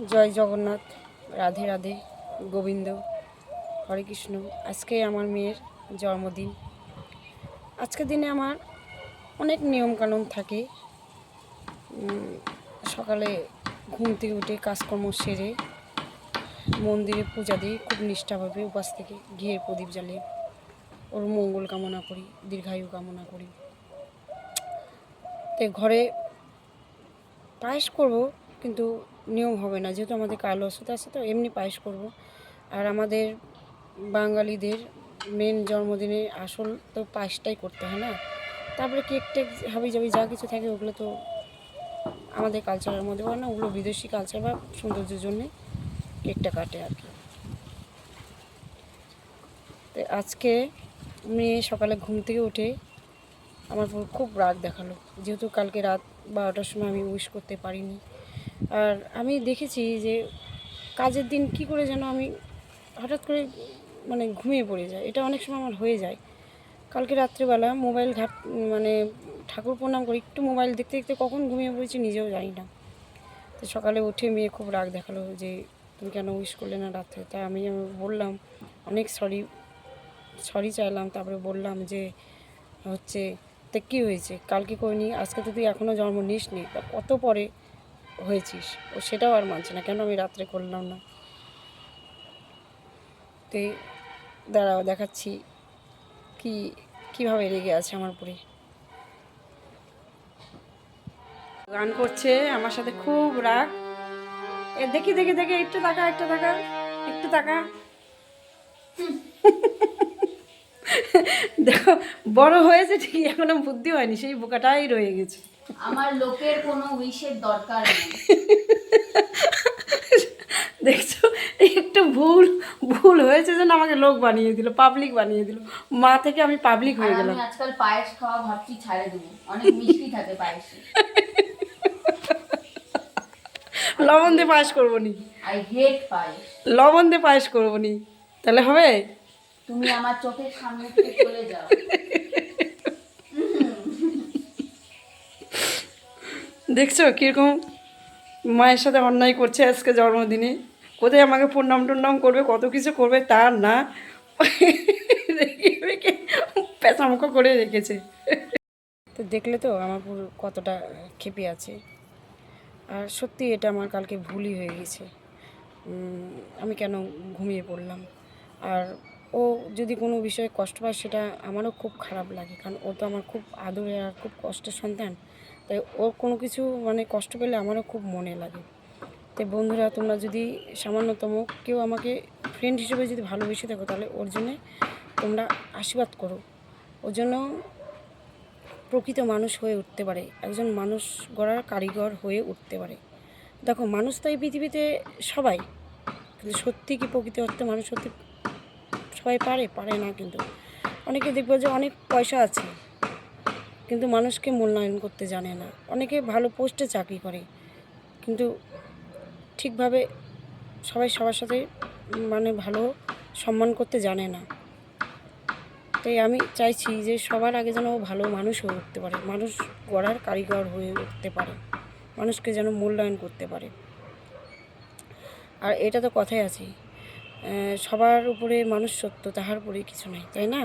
জয় জগন্নাথ, রাধে রাধে, গোবিন্দ, হরে কৃষ্ণ। আজকে আমার মেয়ের জন্মদিন। আজকের দিনে আমার অনেক নিয়মকানুন থাকে। সকালে ঘুম থেকে উঠে কাজকর্ম সেরে মন্দিরে পূজা দিই, খুব নিষ্ঠাভাবে উপাস থেকে ঘিয়ের প্রদীপ জ্বালিয়ে ওর মঙ্গল কামনা করি, দীর্ঘায়ু কামনা করি। তো ঘরে পায়েস করব, কিন্তু নিয়ম হবে না, যেহেতু আমাদের কাল অসুস্থ আছে, তো এমনি পায়েস করব। আর আমাদের বাঙালিদের মেন জন্মদিনে আসল তো পায়েসটাই করতে হয় না। তারপরে কেক টেক হাবি জাবি যা কিছু থাকে ওগুলো তো আমাদের কালচারের মধ্যে পড়ে না, ওগুলো বিদেশি কালচার বা সৌন্দর্যের জন্যে কেকটা কাটে আর কি। তো আজকে মেয়ে সকালে ঘুম থেকে উঠে আমার উপর খুব রাগ দেখালো, যেহেতু কালকে রাত 12টার সময় আমি উইশ করতে পারিনি। আর আমি দেখেছি যে কাজের দিন কি করে যেন আমি হঠাৎ করে ঘুমিয়ে পড়ে যায়, এটা অনেক সময় আমার হয়ে যায়। কালকে রাত্রিবেলা মোবাইল ঠাকুর প্রণাম করি, একটু মোবাইল দেখতে দেখতে কখন ঘুমিয়ে পড়েছি নিজেও জানি না। তো সকালে উঠে মেয়ে খুব রাগ দেখালো যে তুমি কেন উইশ করলে না রাত্রে। তাই আমি বললাম, অনেক সরি চাইলাম। তারপরে বললাম যে হচ্ছে তা কী হয়েছে, কালকে করিনি, আজকে তো তুই এখনও জন্ম নিস নি, তা কত পরে হয়েছিস। ও সেটাও আর মানছে না, কেন আমি রাত্রে করলাম না। তো দাঁড়াও দেখাচ্ছি কীভাবে রেগে আছে আমার উপরে। গান করছে আমার সাথে, খুব রাগ। দেখি দেখি দেখি, একটু তাকা একটু তাকা একটু তাকা। দেখো, বড় হয়েছে ঠিকই, এখনো বুদ্ধি হয়নি, সেই বোকাটাই রয়ে গেছে। আমার লোকের কোনো উইশের দরকার নেই। দেখছো, একটু ভুল হয়েছে যেন আমাকে লোক বানিয়ে দিল, পাবলিক বানিয়ে দিল। মা থেকে আমি পাবলিক হয়ে গেলাম। আমি আজকাল পায়েস খাওয়া ভাবছি ছাড়ে দেবো, অনেক মিষ্টি থাকে পায়েসে। লবণ দিয়ে পায়েস করবো নি, আই হেট পায়েস। লবণ দিয়ে পায়েস করবো নি, তাহলে হবে? তুমি আমার চোখের সামনে থেকে চলে যাও। দেখছো কীরকম মায়ের সাথে অন্যায় করছে আজকে জন্মদিনে। কোথায় আমাকে প্রণাম টন্নাম করবে, কত কিছু করবে, তার না রেখে পেঁচামুখো করে রেখেছে। তো দেখলে তো আমার পুরো কতটা ক্ষেপে আছে। আর সত্যি এটা আমার কালকে ভুলই হয়ে গেছে। আমি কেন ঘুমিয়ে পড়লাম। আর ও যদি কোনো বিষয়ে কষ্ট পায় সেটা আমারও খুব খারাপ লাগে, কারণ ও তো আমার খুব আদরের আর খুব কষ্টের সন্তান। তাই ওর কোনো কিছু কষ্ট পেলে আমারও খুব মনে লাগে। তাই বন্ধুরা, তোমরা যদি সামান্যতম কেউ আমাকে ফ্রেন্ড হিসেবে যদি ভালোবেসে থাকো, তাহলে ওর জন্যে তোমরা আশীর্বাদ করো। ওর জন্য প্রকৃত মানুষ হয়ে উঠতে পারে, একজন মানুষ গড়ার কারিগর হয়ে উঠতে পারে। দেখো, মানুষ তো এই পৃথিবীতে সবাই, কিন্তু সত্যি কি প্রকৃত অর্থে মানুষ হতে সবাই পারে না। কিন্তু অনেকে দেখবে যে অনেক পয়সা আছে, কিন্তু মানুষকে মূল্যায়ন করতে জানে না। অনেকে ভালো পোস্টে চাকরি করে, কিন্তু ঠিকভাবে সবাই সবার সাথে ভালো সম্মান করতে জানে না। তাই আমি চাইছি যে সবার আগে যেন ভালো মানুষ হয়ে উঠতে পারে, মানুষ গড়ার কারিগর হয়ে উঠতে পারে, মানুষকে যেন মূল্যায়ন করতে পারে। আর এটা তো কথাই আছে, সবার উপরে মানুষ সত্য, তাহার উপরে কিছু নাই, তাই না?